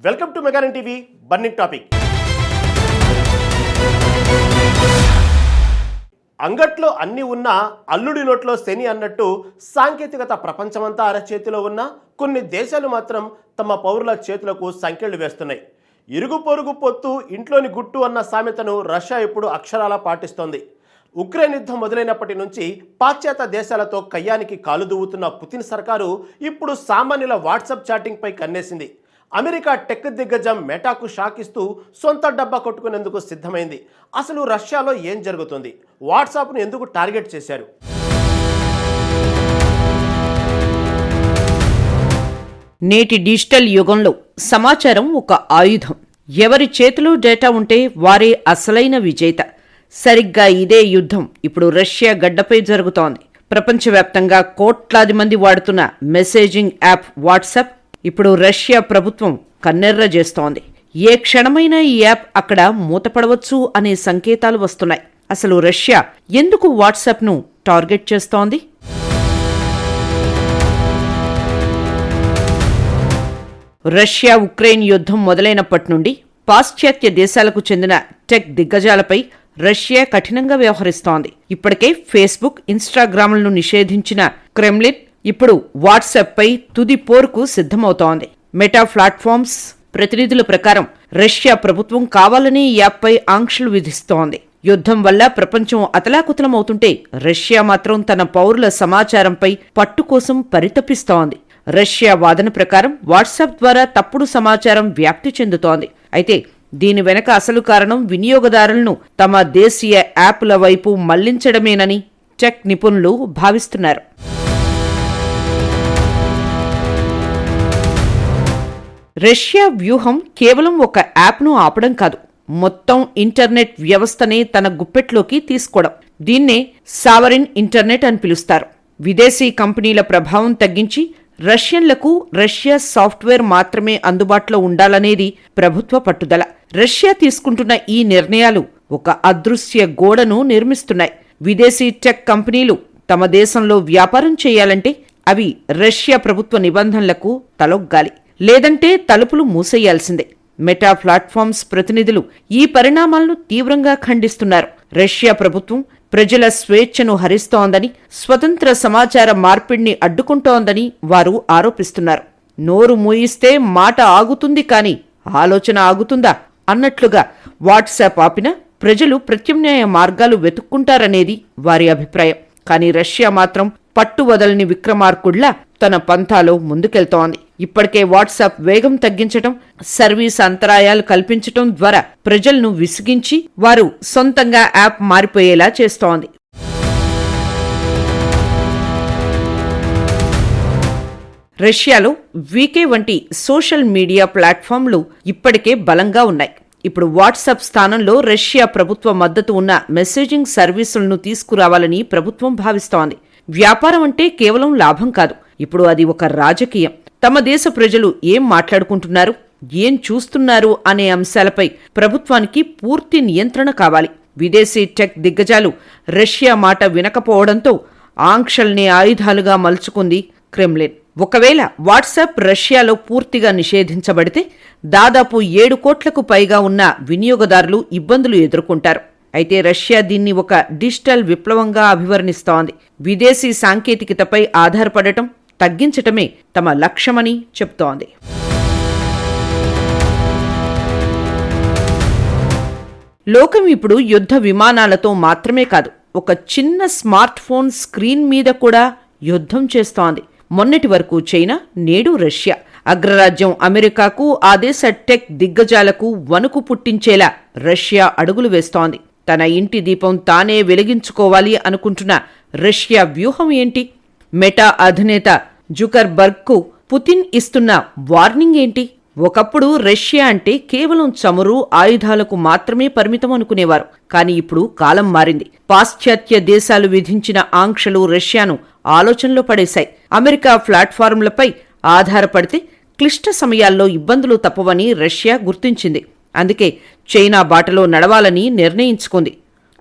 Welcome to మెగానన్ TV burning topic. అంగట్లో అన్ని ఉన్నా అల్లుడి నోట్లో శని అన్నట్టు సాంకేతికత ప్రపంచమంతా అరచేతిలో ఉన్న కొన్ని దేశాలు మాత్రం తమ పౌరుల చేతులకు సంకెళ్లు వేస్తున్నాయి. ఇరుగు పొరుగు పొత్తు ఇంట్లోని గుట్టు అన్న సామెతను రష్యా ఇప్పుడు అక్షరాలా పాటిస్తోంది. ఉక్రెయిన్ యుద్ధం మొదలైనప్పటి నుంచి పాశ్చాత్య దేశాలతో కయ్యానికి కాలు దువ్వుతున్న పుతిన్ సర్కారు ఇప్పుడు సామాన్యుల వాట్సాప్ చాటింగ్ పై కన్నేసింది. అమెరికా టెక్ దిగ్గజం మెటాకు షాక్ ఇస్తూ సొంత డబ్బా కొట్టుకునేందుకు సిద్ధమైంది. అసలు రష్యాలో ఏం జరుగుతుంది? వాట్సాప్ను ఎందుకు టార్గెట్ చేశారు? నేటి డిజిటల్ యుగంలో సమాచారం ఒక ఆయుధం. ఎవరి చేతిలో డేటా ఉంటే వారే అసలైన విజేత. సరిగ్గా ఇదే యుద్ధం ఇప్పుడు రష్యా గడ్డపై జరుగుతోంది. ప్రపంచవ్యాప్తంగా కోట్లాది మంది వాడుతున్న మెసేజింగ్ యాప్ వాట్సాప్ ఇప్పుడు రష్యా ప్రభుత్వం కన్నెర్ర చేస్తోంది. ఏ క్షణమైనా ఈ యాప్ అక్కడ మూతపడవచ్చు అనే సంకేతాలు వస్తున్నాయి. అసలు రష్యా ఎందుకు వాట్సాప్ను టార్గెట్ చేస్తోంది? రష్యా ఉక్రెయిన్ యుద్ధం మొదలైనప్పటి నుండి పాశ్చాత్య దేశాలకు చెందిన టెక్ దిగ్గజాలపై రష్యా కఠినంగా వ్యవహరిస్తోంది. ఇప్పటికే ఫేస్బుక్, ఇన్స్టాగ్రామ్లను నిషేధించిన క్రెమ్లిన్ ఇప్పుడు వాట్సాప్ పై తుది పోరుకు సిద్ధమవుతోంది. మెటా ప్లాట్ఫామ్స్ ప్రతినిధుల ప్రకారం రష్యా ప్రభుత్వం కావాలని ఈ యాప్పై ఆంక్షలు విధిస్తోంది. యుద్ధం వల్ల ప్రపంచం అతలాకుతలమవుతుంటే రష్యా మాత్రం తన పౌరుల సమాచారంపై పట్టు కోసం పరితపిస్తోంది. రష్యా వాదన ప్రకారం వాట్సాప్ ద్వారా తప్పుడు సమాచారం వ్యాప్తి చెందుతోంది. అయితే దీని వెనక అసలు కారణం వినియోగదారులను తమ దేశీయ యాప్ల వైపు మళ్లించడమేనని టెక్ నిపుణులు భావిస్తున్నారు. రష్యా వ్యూహం కేవలం ఒక యాప్ను ఆపడం కాదు, మొత్తం ఇంటర్నెట్ వ్యవస్థనే తన గుప్పెట్లోకి తీసుకోవడం. దీన్నే సావరిన్ ఇంటర్నెట్ అని పిలుస్తారు. విదేశీ కంపెనీల ప్రభావం తగ్గించి రష్యన్లకు రష్యా సాఫ్ట్వేర్ మాత్రమే అందుబాటులో ఉండాలనేది ప్రభుత్వ పట్టుదల. రష్యా తీసుకుంటున్న ఈ నిర్ణయాలు ఒక అదృశ్య గోడను నిర్మిస్తున్నాయి. విదేశీ టెక్ కంపెనీలు తమ దేశంలో వ్యాపారం చేయాలంటే అవి రష్యా ప్రభుత్వ నిబంధనలకు తలొగ్గాలి, లేదంటే తలుపులు మూసేయాల్సిందే. మెటా ప్లాట్ఫామ్స్ ప్రతినిధులు ఈ పరిణామాలను తీవ్రంగా ఖండిస్తున్నారు. రష్యా ప్రభుత్వం ప్రజల స్వేచ్ఛను హరిస్తోందని, స్వతంత్ర సమాచార మార్పిడిని అడ్డుకుంటోందని వారు ఆరోపిస్తున్నారు. నోరు మూయిస్తే మాట ఆగుతుంది కానీ ఆలోచన ఆగుతుందా అన్నట్లుగా వాట్సాప్ ఆపినా ప్రజలు ప్రత్యామ్నాయ మార్గాలు వెతుక్కుంటారనేది వారి అభిప్రాయం. కానీ రష్యా మాత్రం పట్టువదలని విక్రమార్కుడ్లా తన పంథాలో ముందుకెళ్తోంది. ఇప్పటికే వాట్సాప్ వేగం తగ్గించటం, సర్వీస్ అంతరాయాలు కల్పించటం ద్వారా ప్రజలను విసిగించి వారు సొంతంగా యాప్ మారిపోయేలా చేస్తోంది. రష్యాలో వీకే వంటి సోషల్ మీడియా ప్లాట్ఫామ్లు ఇప్పటికే బలంగా ఉన్నాయి. ఇప్పుడు వాట్సాప్ స్థానంలో రష్యా ప్రభుత్వ మద్దతు ఉన్న మెసేజింగ్ సర్వీసులను తీసుకురావాలని ప్రభుత్వం భావిస్తోంది. వ్యాపారం అంటే కేవలం లాభం కాదు, ఇప్పుడు అది ఒక రాజకీయం. తమ దేశ ప్రజలు ఏం మాట్లాడుకుంటున్నారు, ఏం చూస్తున్నారు అనే అంశాలపై ప్రభుత్వానికి పూర్తి నియంత్రణ కావాలి. విదేశీ టెక్ దిగ్గజాలు రష్యా మాట వినకపోవడంతో ఆంక్షల్ని ఆయుధాలుగా మలుచుకుంది క్రెమ్లిన్. ఒకవేళ వాట్సాప్ రష్యాలో పూర్తిగా నిషేధించబడితే దాదాపు 7 కోట్లకు పైగా ఉన్న వినియోగదారులు ఇబ్బందులు ఎదుర్కొంటారు. అయితే రష్యా దీన్ని ఒక డిజిటల్ విప్లవంగా అభివర్ణిస్తోంది. విదేశీ సాంకేతికతపై ఆధారపడటం తగ్గించటమే తమ లక్ష్యమని చెప్తోంది. లోకం ఇప్పుడు యుద్ధ విమానాలతో మాత్రమే కాదు, ఒక చిన్న స్మార్ట్ ఫోన్ స్క్రీన్ మీద కూడా యుద్ధం చేస్తోంది. మొన్నటి వరకు చైనా, నేడు రష్యా. అగ్రరాజ్యం అమెరికాకు, ఆ దేశ టెక్ దిగ్గజాలకు వణుకు పుట్టించేలా రష్యా అడుగులు వేస్తోంది. తన ఇంటి దీపం తానే వెలిగించుకోవాలి అనుకుంటున్న రష్యా వ్యూహం ఏంటి? మెటా అధినేత జుకర్బర్గ్కు పుతిన్ ఇస్తున్న వార్నింగ్ ఏంటి? ఒకప్పుడు రష్యా అంటే కేవలం చమురు, ఆయుధాలకు మాత్రమే పరిమితం అనుకునేవారు. కానీ ఇప్పుడు కాలం మారింది. పాశ్చాత్య దేశాలు విధించిన ఆంక్షలు రష్యాను ఆలోచనలో పడేశాయి. అమెరికా ప్లాట్ఫారంలపై ఆధారపడితే క్లిష్ట సమయాల్లో ఇబ్బందులు తప్పవని రష్యా గుర్తించింది. అందుకే చైనా బాటలో నడవాలని నిర్ణయించుకుంది.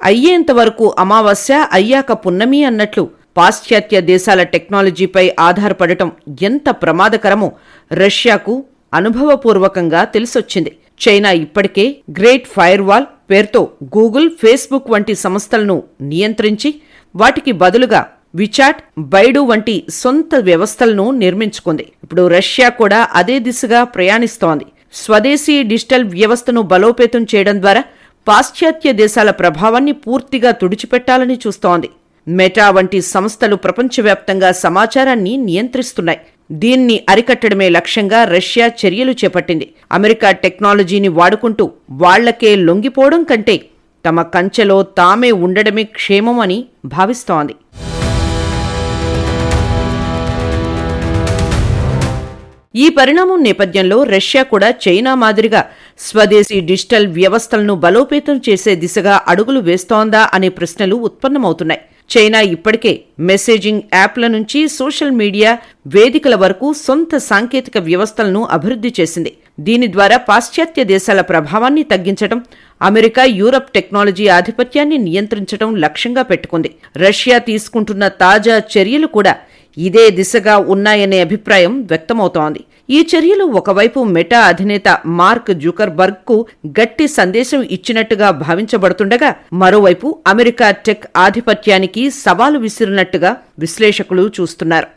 అయ్యేంతవరకు అమావాస్య, అయ్యాక పున్నమి అన్నట్లు పాశ్చాత్య దేశాల టెక్నాలజీపై ఆధారపడటం ఎంత ప్రమాదకరమో రష్యాకు అనుభవపూర్వకంగా తెలిసొచ్చింది. చైనా ఇప్పటికే గ్రేట్ ఫైర్వాల్ పేరుతో గూగుల్, ఫేస్బుక్ వంటి సంస్థలను నియంత్రించి వాటికి బదులుగా విచాట్, బైడు వంటి సొంత వ్యవస్థలను నిర్మించుకుంది. ఇప్పుడు రష్యా కూడా అదే దిశగా ప్రయాణిస్తోంది. స్వదేశీ డిజిటల్ వ్యవస్థను బలోపేతం చేయడం ద్వారా పాశ్చాత్య దేశాల ప్రభావాన్ని పూర్తిగా తుడిచిపెట్టాలని చూస్తోంది. మెటా వంటి సంస్థలు ప్రపంచవ్యాప్తంగా సమాచారాన్ని నియంత్రిస్తున్నాయి. దీన్ని అరికట్టడమే లక్ష్యంగా రష్యా చర్యలు చేపట్టింది. అమెరికా టెక్నాలజీని వాడుకుంటూ వాళ్లకే లొంగిపోవడం కంటే తమ కంచెలో తామే ఉండడమే క్షేమం అని భావిస్తోంది. ఈ పరిణామం నేపథ్యంలో రష్యా కూడా చైనా మాదిరిగా స్వదేశీ డిజిటల్ వ్యవస్థలను బలోపేతం చేసే దిశగా అడుగులు వేస్తోందా అనే ప్రశ్నలు ఉత్పన్నమవుతున్నాయి. చైనా ఇప్పటికే మెసేజింగ్ యాప్ల నుంచి సోషల్ మీడియా వేదికల వరకు సొంత సాంకేతిక వ్యవస్థలను అభివృద్ధి చేసింది. దీని ద్వారా పాశ్చాత్య దేశాల ప్రభావాన్ని తగ్గించడం, అమెరికా, యూరప్ టెక్నాలజీ ఆధిపత్యాన్ని నియంత్రించడం లక్ష్యంగా పెట్టుకుంది. రష్యా తీసుకుంటున్న తాజా చర్యలు కూడా ఇదే దిశగా ఉన్నాయనే అభిప్రాయం వ్యక్తమవుతోంది. ఈ చర్యలు ఒకవైపు మెటా అధినేత మార్క్ జుకర్బర్గ్కు గట్టి సందేశం ఇచ్చినట్టుగా భావించబడుతుండగా, మరోవైపు అమెరికా టెక్ ఆధిపత్యానికి సవాలు విసిరినట్టుగా విశ్లేషకులు చూస్తున్నారు.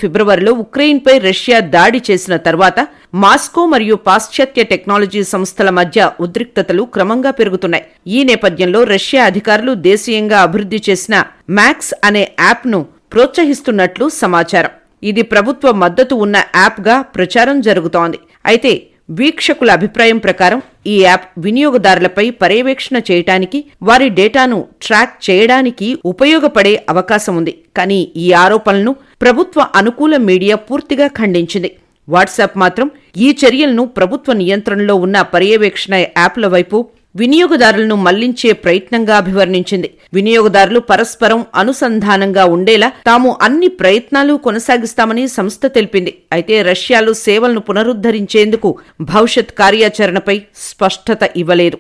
ఫిబ్రవరిలో ఉక్రెయిన్పై రష్యా దాడి చేసిన తర్వాత మాస్కో మరియు పాశ్చాత్య టెక్నాలజీ సంస్థల మధ్య ఉద్రిక్తతలు క్రమంగా పెరుగుతున్నాయి. ఈ నేపథ్యంలో రష్యా అధికారులు దేశీయంగా అభివృద్ధి చేసిన మ్యాక్స్ అనే యాప్ను ప్రోత్సహిస్తున్నట్లు సమాచారం. ఇది ప్రభుత్వ మద్దతు ఉన్న యాప్గా ప్రచారం జరుగుతోంది. అయితే వీక్షకుల అభిప్రాయం ప్రకారం ఈ యాప్ వినియోగదారులపై పర్యవేక్షణ చేయటానికి, వారి డేటాను ట్రాక్ చేయడానికి ఉపయోగపడే అవకాశం ఉంది. కానీ ఈ ఆరోపణలను ప్రభుత్వ అనుకూల మీడియా పూర్తిగా ఖండించింది. వాట్సాప్ మాత్రం ఈ చర్యలను ప్రభుత్వ నియంత్రణలో ఉన్న పర్యవేక్షణ యాప్ల వైపు వినియోగదారులను మళ్లించే ప్రయత్నంగా అభివర్ణించింది. వినియోగదారులు పరస్పరం అనుసంధానంగా ఉండేలా తాము అన్ని ప్రయత్నాలు కొనసాగిస్తామని సంస్థ తెలిపింది. అయితే రష్యాలో సేవలను పునరుద్ధరించేందుకు భవిష్యత్ కార్యాచరణపై స్పష్టత ఇవ్వలేదు.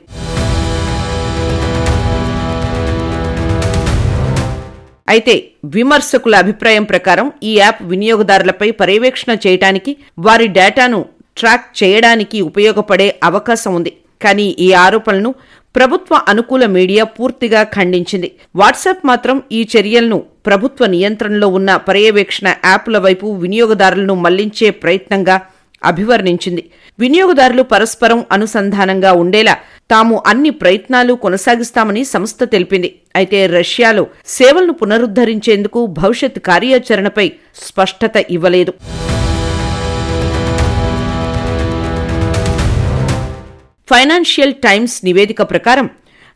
అయితే విమర్శకుల అభిప్రాయం ప్రకారం ఈ యాప్ వినియోగదారులపై పర్యవేక్షణ చేయడానికి, వారి డేటాను ట్రాక్ చేయడానికి ఉపయోగపడే అవకాశం ఉంది. కానీ ఈ ఆరోపణలను ప్రభుత్వ అనుకూల మీడియా పూర్తిగా ఖండించింది. వాట్సాప్ మాత్రం ఈ చర్యలను ప్రభుత్వ నియంత్రణలో ఉన్న పర్యవేక్షణ యాప్ల వైపు వినియోగదారులను మళ్లించే ప్రయత్నంగా అభివర్ణించింది. వినియోగదారులు పరస్పరం అనుసంధానంగా ఉండేలా తాము అన్ని ప్రయత్నాలు కొనసాగిస్తామని సంస్థ తెలిపింది. అయితే రష్యాలో సేవలను పునరుద్ధరించేందుకు భవిష్యత్ కార్యాచరణపై స్పష్టత ఇవ్వలేదు. ఫైనాన్షియల్ టైమ్స్ నివేదిక ప్రకారం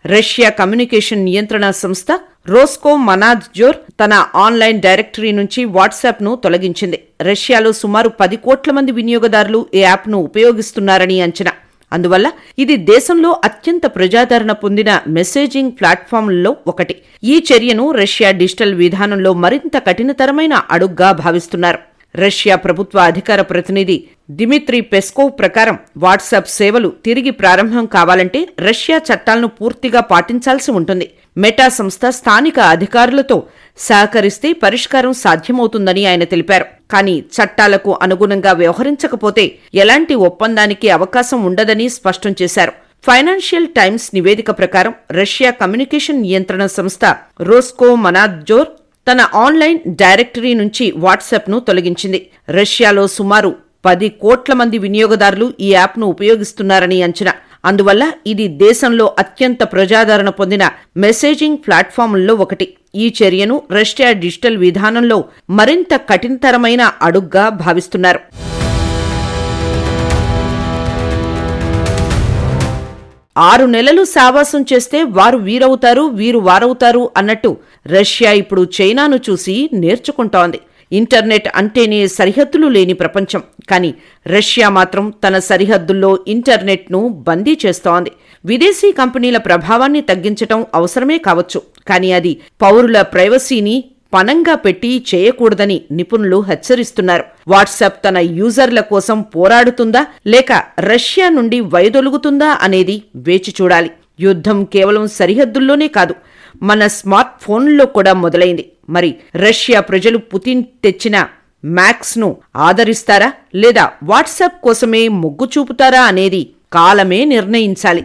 రష్యా కమ్యూనికేషన్ నియంత్రణ సంస్థ రోస్కోమనాద్జోర్ తన ఆన్లైన్ డైరెక్టరీ నుంచి వాట్సాప్ను తొలగించింది. రష్యాలో సుమారు 10 కోట్ల మంది వినియోగదారులు ఈ యాప్ను ఉపయోగిస్తున్నారని అంచనా. అందువల్ల ఇది దేశంలో అత్యంత ప్రజాదరణ పొందిన మెసేజింగ్ ప్లాట్ఫామ్లలో ఒకటి. ఈ చర్యను రష్యా డిజిటల్ విధానంలో మరింత కఠినతరమైన అడుగ్గా భావిస్తున్నారు. రష్యా ప్రభుత్వ అధికార ప్రతినిధి దిమిత్రీ పెస్కోవ్ ప్రకారం వాట్సాప్ సేవలు తిరిగి ప్రారంభం కావాలంటే రష్యా చట్టాలను పూర్తిగా పాటించాల్సి ఉంటుంది. మెటా సంస్థ స్థానిక అధికారులతో సహకరిస్తే పరిష్కారం సాధ్యమవుతుందని ఆయన తెలిపారు. కానీ చట్టాలకు అనుగుణంగా వ్యవహరించకపోతే ఎలాంటి ఒప్పందానికి అవకాశం ఉండదని స్పష్టం చేశారు. ఫైనాన్షియల్ టైమ్స్ నివేదిక ప్రకారం రష్యా కమ్యూనికేషన్ నియంత్రణ సంస్థ రోస్కోమనాద్జోర్ తన ఆన్లైన్ డైరెక్టరీ నుంచి వాట్సాప్ను తొలగించింది. రష్యాలో సుమారు 10 కోట్ల మంది వినియోగదారులు ఈ యాప్ను ఉపయోగిస్తున్నారని అంచనా. అందువల్ల ఇది దేశంలో అత్యంత ప్రజాదరణ పొందిన మెసేజింగ్ ప్లాట్ఫామ్లలో ఒకటి. ఈ చర్యను రష్యా డిజిటల్ విధానంలో మరింత కఠినతరమైన అడుగ్గా భావిస్తున్నారు. 6 నెలలు సావాసం చేస్తే వారు వీరవుతారు, వీరు వారవుతారు అన్నట్టు రష్యా ఇప్పుడు చైనాను చూసి నేర్చుకుంటోంది. ఇంటర్నెట్ అంటేనే సరిహద్దులు లేని ప్రపంచం. కానీ రష్యా మాత్రం తన సరిహద్దుల్లో ఇంటర్నెట్ను బందీ చేస్తోంది. విదేశీ కంపెనీల ప్రభావాన్ని తగ్గించటం అవసరమే కావచ్చు, కానీ అది పౌరుల ప్రైవసీని పణంగా పెట్టి చేయకూడదని నిపుణులు హెచ్చరిస్తున్నారు. వాట్సాప్ తన యూజర్ల కోసం పోరాడుతుందా లేక రష్యా నుండి వైదొలుగుతుందా అనేది వేచి చూడాలి. యుద్ధం కేవలం సరిహద్దుల్లోనే కాదు, మన స్మార్ట్ ఫోన్లలో కూడా మొదలైంది. మరి రష్యా ప్రజలు పుతిన్ తెచ్చిన మ్యాక్స్ను ఆదరిస్తారా లేదా వాట్సాప్ కోసమే మొగ్గు చూపుతారా అనేది కాలమే నిర్ణయించాలి.